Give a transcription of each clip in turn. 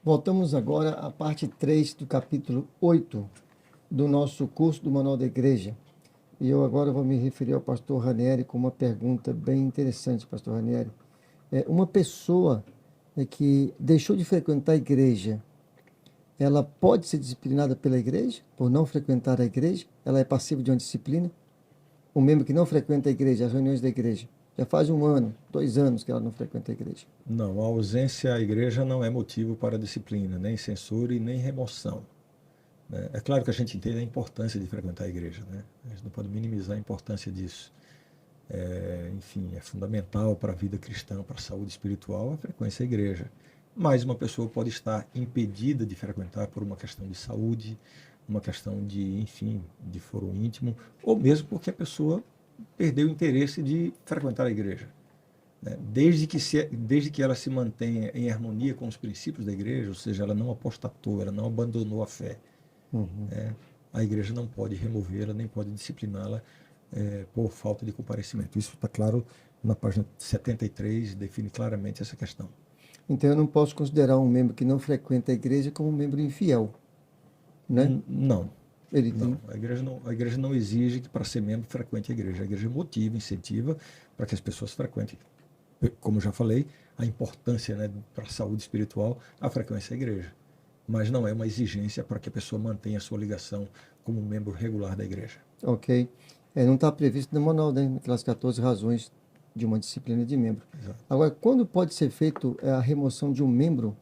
Voltamos agora à parte 3 do capítulo 8 do nosso curso do Manual da Igreja. E eu agora vou me referir ao pastor Ranieri com uma pergunta bem interessante, pastor Ranieri. Uma pessoa que deixou de frequentar a igreja, ela pode ser disciplinada pela igreja por não frequentar a igreja? Ela é passiva de uma disciplina? Um membro que não frequenta a igreja, as reuniões da igreja, já faz 1 ano, 2 anos que ela não frequenta a igreja. Não, a ausência à igreja não é motivo para disciplina, nem censura e nem remoção, né? É claro que a gente entende a importância de frequentar a igreja, né? A gente não pode minimizar a importância disso. Enfim, é fundamental para a vida cristã, para a saúde espiritual, a frequência à igreja. Mas uma pessoa pode estar impedida de frequentar por uma questão de saúde, uma questão de, enfim, de foro íntimo, ou mesmo porque a pessoa perdeu o interesse de frequentar a igreja, né? Desde que ela se mantenha em harmonia com os princípios da igreja, ou seja, ela não apostatou, ela não abandonou a fé, né? A igreja não pode removê-la, nem pode discipliná-la por falta de comparecimento. Isso está claro na página 73, define claramente essa questão. Então eu não posso considerar um membro que não frequenta a igreja como um membro infiel, né? Não, Ele não. tem... A igreja não exige que para ser membro frequente a igreja. A igreja motiva, incentiva para que as pessoas frequentem. Como eu já falei, a importância, né, para a saúde espiritual, a frequência à igreja. Mas não é uma exigência para que a pessoa mantenha a sua ligação como membro regular da igreja. Ok. Não está previsto no manual, né? Aquelas 14 razões de uma disciplina de membro. Exato. Agora, quando pode ser feito a remoção de um membro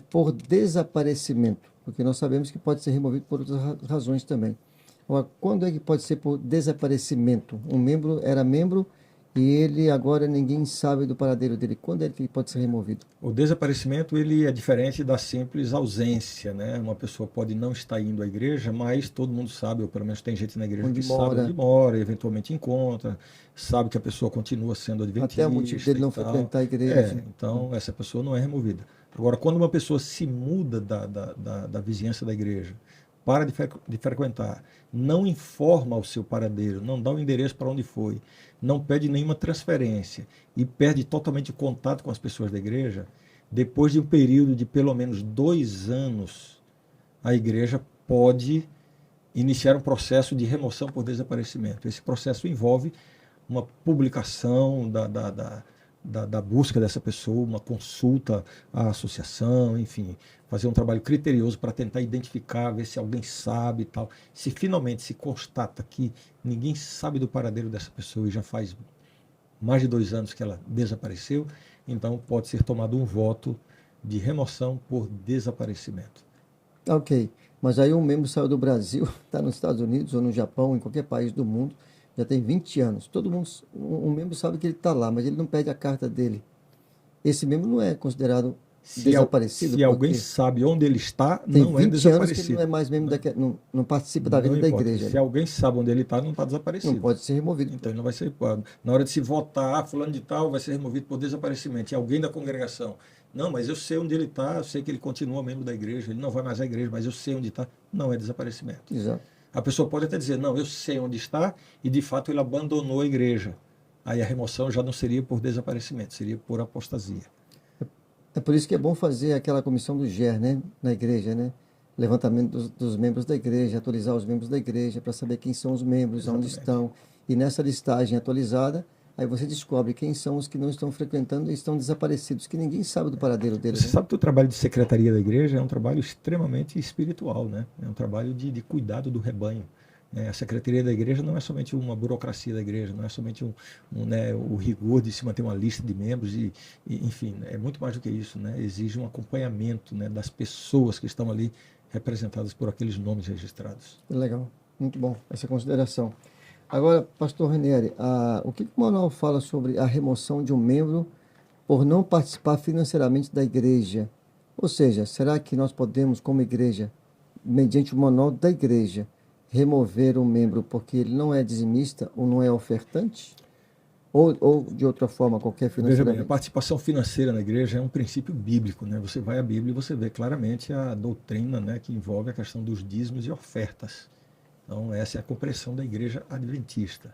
por desaparecimento? Porque nós sabemos que pode ser removido por outras razões também. Agora, quando é que pode ser por desaparecimento? Um membro era membro e ele agora ninguém sabe do paradeiro dele. Quando é que pode ser removido? O desaparecimento ele é diferente da simples ausência, né? Uma pessoa pode não estar indo à igreja, mas todo mundo sabe, ou pelo menos tem gente na igreja Onde que mora. sabe onde mora, eventualmente encontra, sabe que a pessoa continua sendo adventista. Até o motivo dele não frequentar a igreja. Então essa pessoa não é removida. Agora, quando uma pessoa se muda da vizinhança da igreja, para de frequentar, não informa o seu paradeiro, não dá o endereço para onde foi, não pede nenhuma transferência e perde totalmente o contato com as pessoas da igreja, depois de um período de pelo menos 2 anos, a igreja pode iniciar um processo de remoção por desaparecimento. Esse processo envolve uma publicação da busca dessa pessoa, uma consulta à associação, enfim, fazer um trabalho criterioso para tentar identificar, ver se alguém sabe e tal. Se finalmente se constata que ninguém sabe do paradeiro dessa pessoa e já faz mais de 2 anos que ela desapareceu, então pode ser tomado um voto de remoção por desaparecimento. Ok, mas aí um membro saiu do Brasil, está nos Estados Unidos ou no Japão, em qualquer país do mundo, já tem 20 anos. Todo mundo, um membro sabe que ele está lá, mas ele não perde a carta dele. Esse membro não é considerado desaparecido, Se alguém porque sabe onde ele está, tem não é 20 anos que ele desaparecido. não é mais membro não participa da vida Não da importa. igreja. Se alguém sabe onde ele está, não está Não desaparecido. pode ser removido. Então ele não vai ser. Na hora de se votar, fulano de tal vai ser removido por desaparecimento. E alguém da congregação. Não, mas eu sei onde ele está, eu sei que ele continua membro da igreja, ele não vai mais à igreja, mas eu sei onde está. Não é desaparecimento. Exato. A pessoa pode até dizer, não, eu sei onde está, e de fato ele abandonou a igreja. Aí a remoção já não seria por desaparecimento, seria por apostasia. É por isso que é bom fazer aquela comissão do GER, né, na igreja, né? Levantamento dos membros da igreja, atualizar os membros da igreja para saber quem são os membros, onde Exatamente. estão. E nessa listagem atualizada, aí você descobre quem são os que não estão frequentando e estão desaparecidos, que ninguém sabe do paradeiro deles. Você Né? sabe que o trabalho de secretaria da igreja é um trabalho extremamente espiritual, né? É um trabalho de cuidado do rebanho. A secretaria da igreja não é somente uma burocracia da igreja, não é somente o rigor de se manter uma lista de membros, enfim, é muito mais do que isso, né? Exige um acompanhamento, né, das pessoas que estão ali representadas por aqueles nomes registrados. Legal, muito bom essa consideração. Agora, pastor Ranieri, o que o manual fala sobre a remoção de um membro por não participar financeiramente da igreja? Ou seja, será que nós podemos, como igreja, mediante o manual da igreja, remover um membro porque ele não é dizimista ou não é ofertante? Ou de outra forma, qualquer Veja bem, a financeiramente? participação financeira na igreja é um princípio bíblico, né? Você vai à Bíblia e você vê claramente a doutrina, né, que envolve a questão dos dízimos e ofertas. Então, essa é a compreensão da igreja adventista.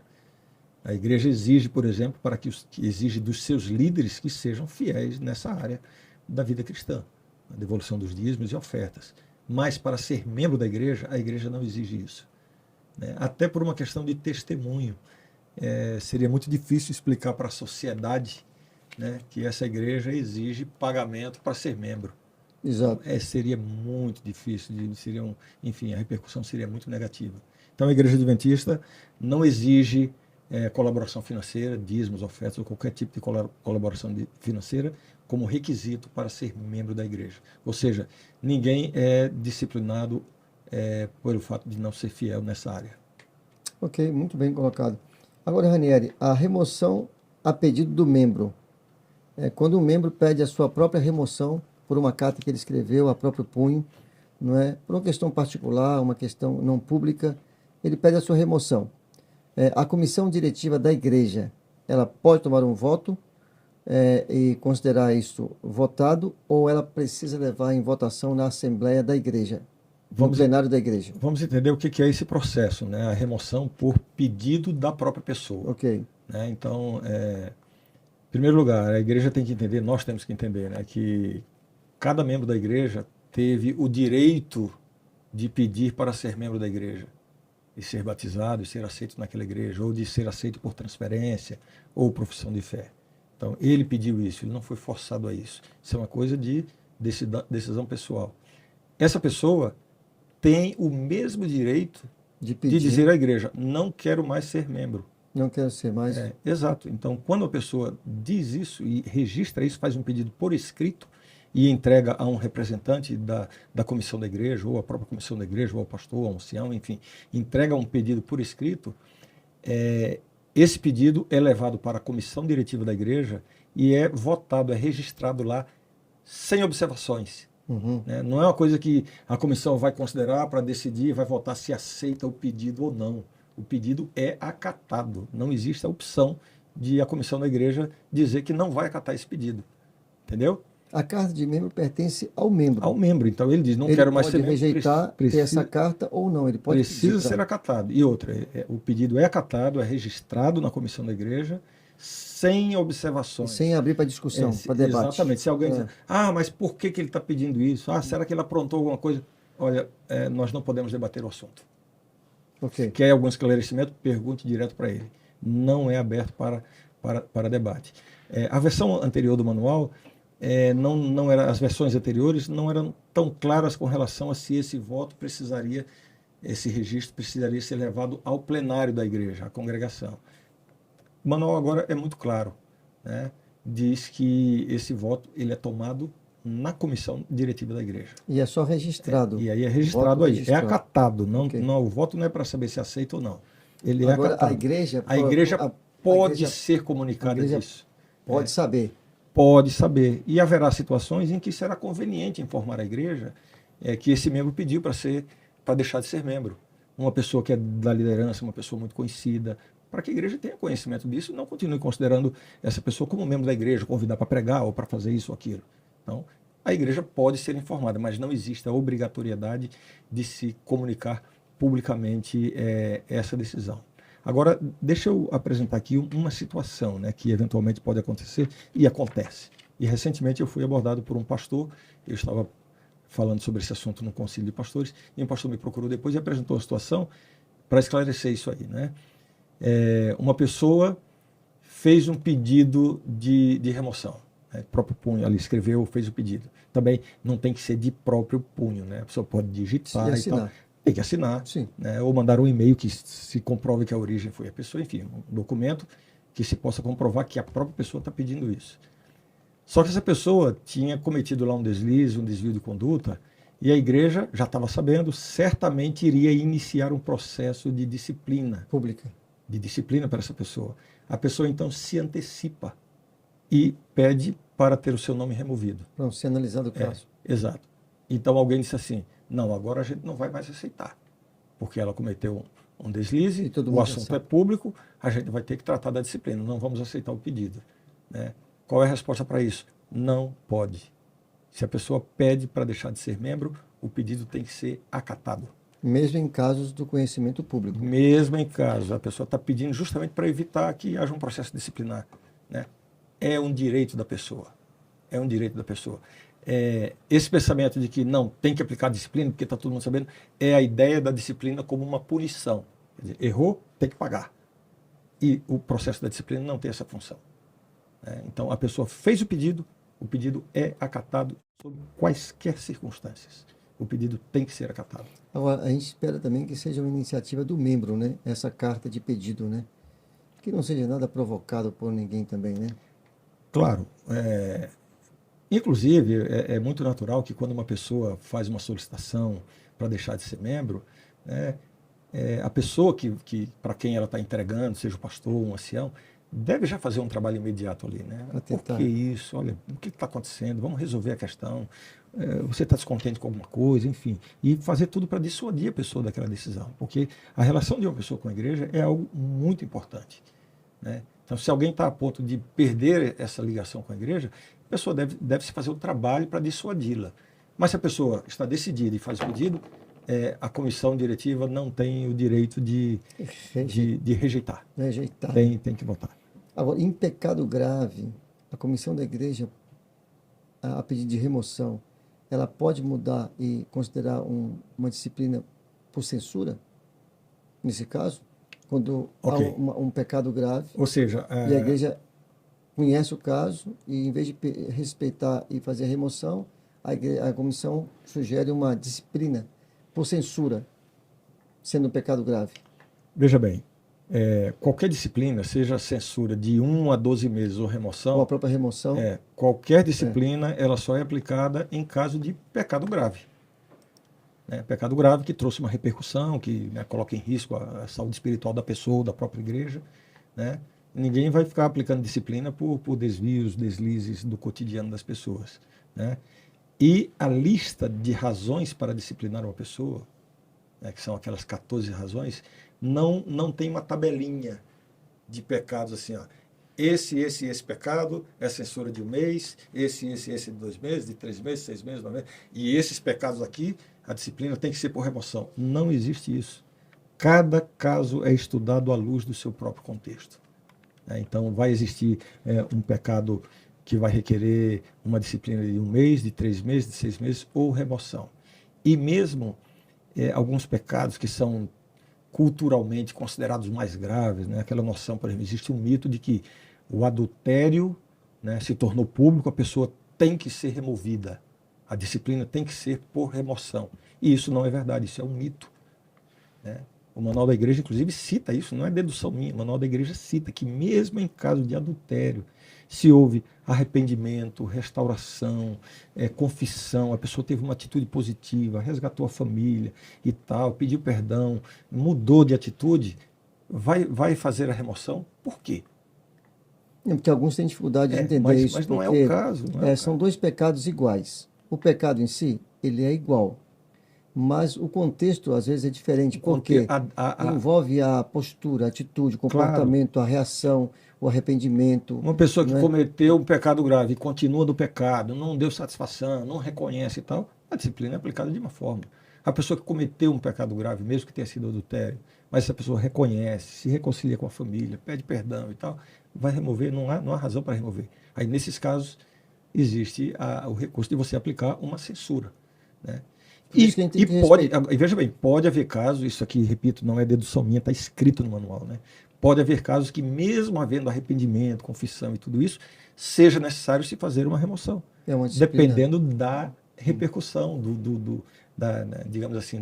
A igreja exige, por exemplo, exige dos seus líderes que sejam fiéis nessa área da vida cristã. a devolução dos dízimos e ofertas. Mas para ser membro da igreja, a igreja não exige isso, né? Até por uma questão de testemunho. Seria muito difícil explicar para a sociedade, né, que essa igreja exige pagamento para ser membro. Exato. Seria muito difícil, enfim, a repercussão seria muito negativa. Então a igreja adventista não exige colaboração financeira, dízimos, ofertas ou qualquer tipo de colaboração financeira como requisito para ser membro da igreja. Ou seja, ninguém é disciplinado pelo fato de não ser fiel nessa área. Ok, muito bem colocado. Agora, Ranieri, a remoção a pedido do membro. Quando um membro pede a sua própria remoção por uma carta que ele escreveu a próprio punho, não é? Por uma questão particular, uma questão não pública, ele pede a sua remoção. A comissão diretiva da igreja, ela pode tomar um voto e considerar isso votado, ou ela precisa levar em votação na Assembleia da Igreja, no plenário da Igreja? Vamos entender o que é esse processo, né? A remoção por pedido da própria pessoa. Ok. Né? Então, em primeiro lugar, a igreja tem que entender, nós temos que entender, né, que cada membro da igreja teve o direito de pedir para ser membro da igreja, e ser batizado, e ser aceito naquela igreja, ou de ser aceito por transferência, ou profissão de fé. Então, ele pediu isso, ele não foi forçado a isso. Isso é uma coisa de decisão pessoal. Essa pessoa tem o mesmo direito de dizer à igreja, não quero mais ser membro. Não quero ser mais. Exato. Então, quando a pessoa diz isso e registra isso, faz um pedido por escrito e entrega a um representante da comissão da igreja, ou a própria comissão da igreja, ou ao pastor, ao ancião, enfim, entrega um pedido por escrito, esse pedido é levado para a comissão diretiva da igreja e é votado, é registrado lá sem observações. Uhum. Né? Não é uma coisa que a comissão vai considerar para decidir, vai votar se aceita o pedido ou não. O pedido é acatado. Não existe a opção de a comissão da igreja dizer que não vai acatar esse pedido. Entendeu? A carta de membro pertence ao membro. Ao membro. Então ele diz, não quero mais ser membro. Ele pode rejeitar ter essa carta ou não. Ele pode precisa ser acatado. E outra, o pedido é acatado, é registrado na comissão da igreja, sem observações. Sem abrir para discussão, para debate. Exatamente. Se alguém diz, mas por que ele está pedindo isso? Será que ele aprontou alguma coisa? Olha, nós não podemos debater o assunto. Okay. Quer algum esclarecimento? Pergunte direto para ele. Não é aberto para debate. A versão anterior do manual, não era, as versões anteriores não eram tão claras com relação a se esse voto esse registro precisaria ser levado ao plenário da igreja, à congregação. O manual agora é muito claro, né? Diz que esse voto ele é tomado na comissão diretiva da igreja. E é só registrado. E aí é registrado aí. É acatado. Não, o voto não é para saber se aceita ou não. Ele agora, é acatado. A igreja pode ser comunicada disso. Pode saber. Pode saber. E haverá situações em que será conveniente informar a igreja que esse membro pediu para deixar de ser membro. Uma pessoa que é da liderança, uma pessoa muito conhecida, para que a igreja tenha conhecimento disso e não continue considerando essa pessoa como membro da igreja, convidar para pregar ou para fazer isso ou aquilo. Então, a igreja pode ser informada, mas não existe a obrigatoriedade de se comunicar publicamente essa decisão. Agora, deixa eu apresentar aqui uma situação, né, que eventualmente pode acontecer e acontece. E recentemente eu fui abordado por um pastor, eu estava falando sobre esse assunto no Conselho de Pastores, e um pastor me procurou depois e apresentou a situação para esclarecer isso aí, né? Uma pessoa fez um pedido de remoção. Próprio punho, ali escreveu, fez o pedido. Também não tem que ser de próprio punho, né? A pessoa pode digitar e tal. Tem que assinar, né? Ou mandar um e-mail que se comprove que a origem foi a pessoa, enfim, um documento que se possa comprovar que a própria pessoa está pedindo isso. Só que essa pessoa tinha cometido lá um deslize, um desvio de conduta, e a igreja já estava sabendo, certamente iria iniciar um processo de disciplina. Pública. De disciplina para essa pessoa. A pessoa então se antecipa e pede para ter o seu nome removido. Para ser analisado o caso. Exato. Então alguém disse assim, não, agora a gente não vai mais aceitar, porque ela cometeu um deslize, o assunto é público, a gente vai ter que tratar da disciplina, não vamos aceitar o pedido. Né? Qual é a resposta para isso? Não pode. Se a pessoa pede para deixar de ser membro, o pedido tem que ser acatado. Mesmo em casos do conhecimento público. Mesmo em casos, a pessoa está pedindo justamente para evitar que haja um processo disciplinar. Né? É um direito da pessoa. É um direito da pessoa. Esse pensamento de que não tem que aplicar disciplina porque está todo mundo sabendo, é a ideia da disciplina como uma punição. Quer dizer, errou, tem que pagar. E o processo da disciplina não tem essa função. Então a pessoa fez o pedido é acatado sob quaisquer circunstâncias. O pedido tem que ser acatado. Agora, a gente espera também que seja uma iniciativa do membro, né? Essa carta de pedido, né? Que não seja nada provocado por ninguém também, né? Claro. Inclusive, é muito natural que quando uma pessoa faz uma solicitação para deixar de ser membro, né, a pessoa para quem ela está entregando, seja o pastor ou um ancião, deve já fazer um trabalho imediato ali, né? Por que isso? Olha, o que está acontecendo? Vamos resolver a questão. Você está descontente com alguma coisa, enfim. E fazer tudo para dissuadir a pessoa daquela decisão. Porque a relação de uma pessoa com a igreja é algo muito importante, né? Então, se alguém está a ponto de perder essa ligação com a igreja, a pessoa deve se fazer o trabalho para dissuadi-la. Mas se a pessoa está decidida e faz o pedido, a comissão diretiva não tem o direito de rejeitar. Tem que votar. Agora, em pecado grave, a comissão da igreja, a pedido de remoção, ela pode mudar e considerar uma disciplina por censura, nesse caso? Quando há um pecado grave, ou seja, e a igreja conhece o caso, e em vez de respeitar e fazer a remoção, a comissão sugere uma disciplina por censura, sendo um pecado grave. Veja bem, qualquer disciplina, seja censura de 1 a 12 meses ou remoção, ou a própria remoção, qualquer disciplina ela só é aplicada em caso de pecado grave. Pecado grave que trouxe uma repercussão, que coloca em risco a saúde espiritual da pessoa, da própria igreja, né? Ninguém vai ficar aplicando disciplina por desvios, deslizes do cotidiano das pessoas, né? E a lista de razões para disciplinar uma pessoa, que são aquelas 14 razões, não tem uma tabelinha de pecados assim, ó. Esse pecado é censura de 1 mês, esse de 2 meses, de 3 meses, 6 meses, 9 meses, e esses pecados aqui, a disciplina tem que ser por remoção. Não existe isso. Cada caso é estudado à luz do seu próprio contexto. Então, vai existir um pecado que vai requerer uma disciplina de 1 mês, de 3 meses, de 6 meses, ou remoção. E mesmo alguns pecados que são culturalmente considerados mais graves, né? Aquela noção, por exemplo, existe um mito de que o adultério, né, se tornou público, a pessoa tem que ser removida. A disciplina tem que ser por remoção. E isso não é verdade, isso é um mito, né? O Manual da Igreja, inclusive, cita isso, não é dedução minha. O Manual da Igreja cita que mesmo em caso de adultério, se houve arrependimento, restauração, confissão, a pessoa teve uma atitude positiva, resgatou a família e tal, pediu perdão, mudou de atitude, vai fazer a remoção. Por quê? Porque alguns têm dificuldade de entender isso. Mas não é o caso. São dois pecados iguais. O pecado em si, ele é igual. Mas o contexto, às vezes, é diferente, porque envolve a postura, a atitude, o comportamento, claro, a reação, o arrependimento. Uma pessoa que cometeu um pecado grave e continua no pecado, não deu satisfação, não reconhece e tal, a disciplina é aplicada de uma forma. A pessoa que cometeu um pecado grave, mesmo que tenha sido adultério, mas essa pessoa reconhece, se reconcilia com a família, pede perdão e tal, vai remover, não há razão para remover. Aí, nesses casos, existe o recurso de você aplicar uma censura, né? E veja bem, pode haver casos, isso aqui, repito, não é dedução minha, está escrito no manual, né? Pode haver casos que, mesmo havendo arrependimento, confissão e tudo isso, seja necessário se fazer uma remoção, dependendo da repercussão, digamos assim,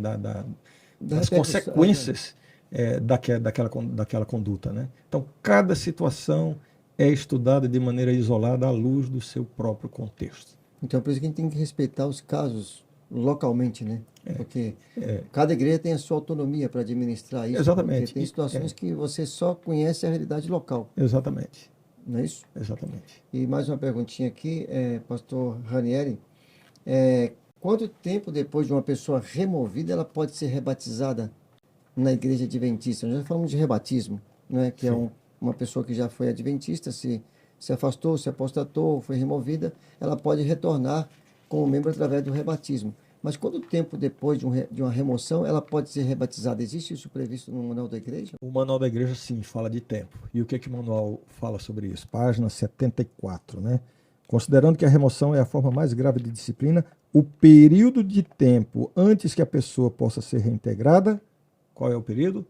das consequências daquela conduta, né? Então, cada situação é estudada de maneira isolada à luz do seu próprio contexto. Então, por isso que a gente tem que respeitar os casos localmente, né? Porque cada igreja tem a sua autonomia para administrar isso. Exatamente. Porque tem situações que você só conhece a realidade local. Exatamente. Não é isso? Exatamente. E mais uma perguntinha aqui, pastor Ranieri. Quanto tempo depois de uma pessoa removida ela pode ser rebatizada na igreja adventista? Nós já falamos de rebatismo, né? Que Sim. Uma pessoa que já foi adventista, se afastou, se apostatou, foi removida, ela pode retornar como membro através do rebatismo. Mas quanto tempo depois de uma remoção ela pode ser rebatizada? Existe isso previsto no Manual da Igreja? O Manual da Igreja, sim, fala de tempo. E o que o manual fala sobre isso? Página 74, né? Considerando que a remoção é a forma mais grave de disciplina, o período de tempo antes que a pessoa possa ser reintegrada, qual é o período?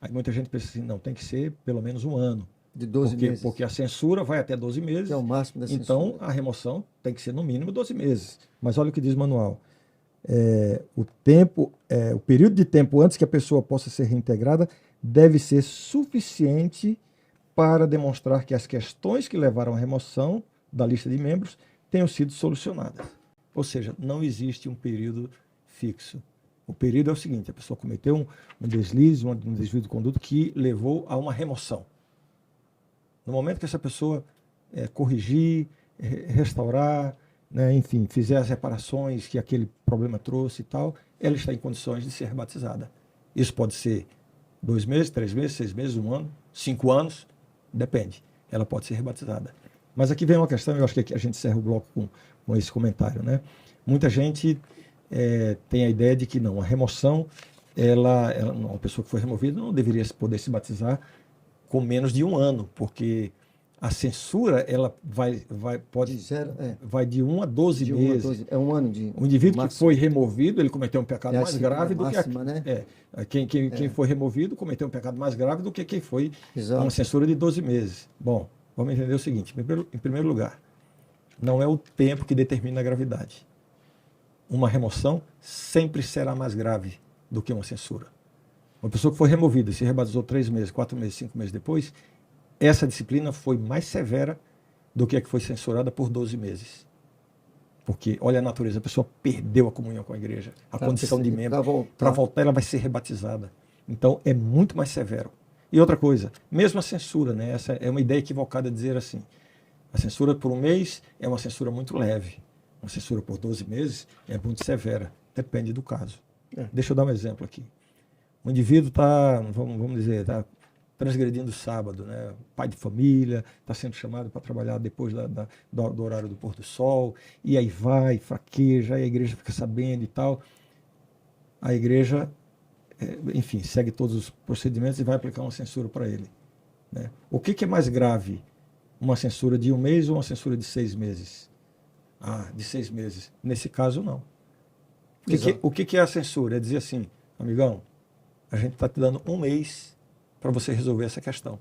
Aí muita gente pensa assim, não, tem que ser pelo menos um ano. De 12 meses. Porque a censura vai até 12 meses. Que é o máximo da censura. Então, a remoção tem que ser no mínimo 12 meses. Mas olha o que diz o manual. O período de tempo antes que a pessoa possa ser reintegrada deve ser suficiente para demonstrar que as questões que levaram à remoção da lista de membros tenham sido solucionadas. Ou seja, não existe um período fixo. O período é o seguinte, a pessoa cometeu um deslize, um desvio de conduta que levou a uma remoção. No momento que essa pessoa corrigir, restaurar, né, enfim, fizer as reparações que aquele problema trouxe e tal, ela está em condições de ser rebatizada. Isso pode ser 2 meses, 3 meses, 6 meses, 1 ano, 5 anos, depende. Ela pode ser rebatizada. Mas aqui vem uma questão, eu acho que aqui a gente encerra o bloco com esse comentário, né? Muita gente tem a ideia de que não, a remoção, uma pessoa que foi removida não deveria poder se batizar com menos de 1 ano, porque a censura ela vai de 1 a 12 meses. É 1 ano de. O indivíduo máximo. que foi removido, ele cometeu um pecado mais grave do máxima, que né? Quem foi removido cometeu um pecado mais grave do que quem foi Exato. uma censura de 12 meses. Bom, vamos entender o seguinte: em primeiro lugar, não é o tempo que determina a gravidade. Uma remoção sempre será mais grave do que uma censura. Uma pessoa que foi removida, se rebatizou 3 meses, 4 meses, 5 meses depois, essa disciplina foi mais severa do que a que foi censurada por 12 meses. Porque, olha a natureza, a pessoa perdeu a comunhão com a igreja, a condição de membro. Para voltar, ela vai ser rebatizada. Então, é muito mais severo. E outra coisa, mesmo a censura, né? Essa é uma ideia equivocada de dizer assim, a censura por 1 mês é uma censura muito leve. Uma censura por 12 meses é muito severa. Depende do caso. Deixa eu dar um exemplo aqui. O indivíduo está, vamos dizer, está transgredindo o sábado, né? Pai de família, está sendo chamado para trabalhar depois do horário do pôr do sol, e aí vai, fraqueja, aí a igreja fica sabendo e tal. A igreja, enfim, segue todos os procedimentos e vai aplicar uma censura para ele, né? O que é mais grave? Uma censura de 1 mês ou uma censura de 6 meses? De 6 meses. Nesse caso, não. O que é a censura? É dizer assim, amigão, a gente está te dando 1 mês para você resolver essa questão.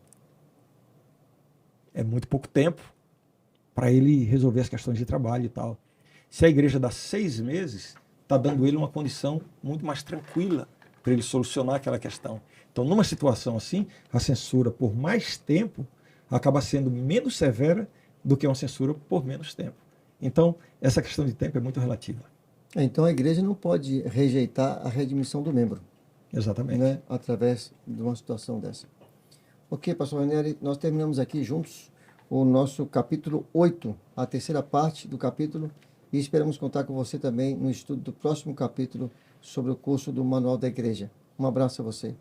É muito pouco tempo para ele resolver as questões de trabalho e tal. Se a igreja dá 6 meses, está dando ele uma condição muito mais tranquila para ele solucionar aquela questão. Então, numa situação assim, a censura por mais tempo acaba sendo menos severa do que uma censura por menos tempo. Então, essa questão de tempo é muito relativa. Então, a igreja não pode rejeitar a redimissão do membro. Exatamente. Né? Através de uma situação dessa. Ok, pastor Ranieri, nós terminamos aqui juntos o nosso capítulo 8, a 3ª parte do capítulo, e esperamos contar com você também no estudo do próximo capítulo sobre o curso do Manual da Igreja. Um abraço a você.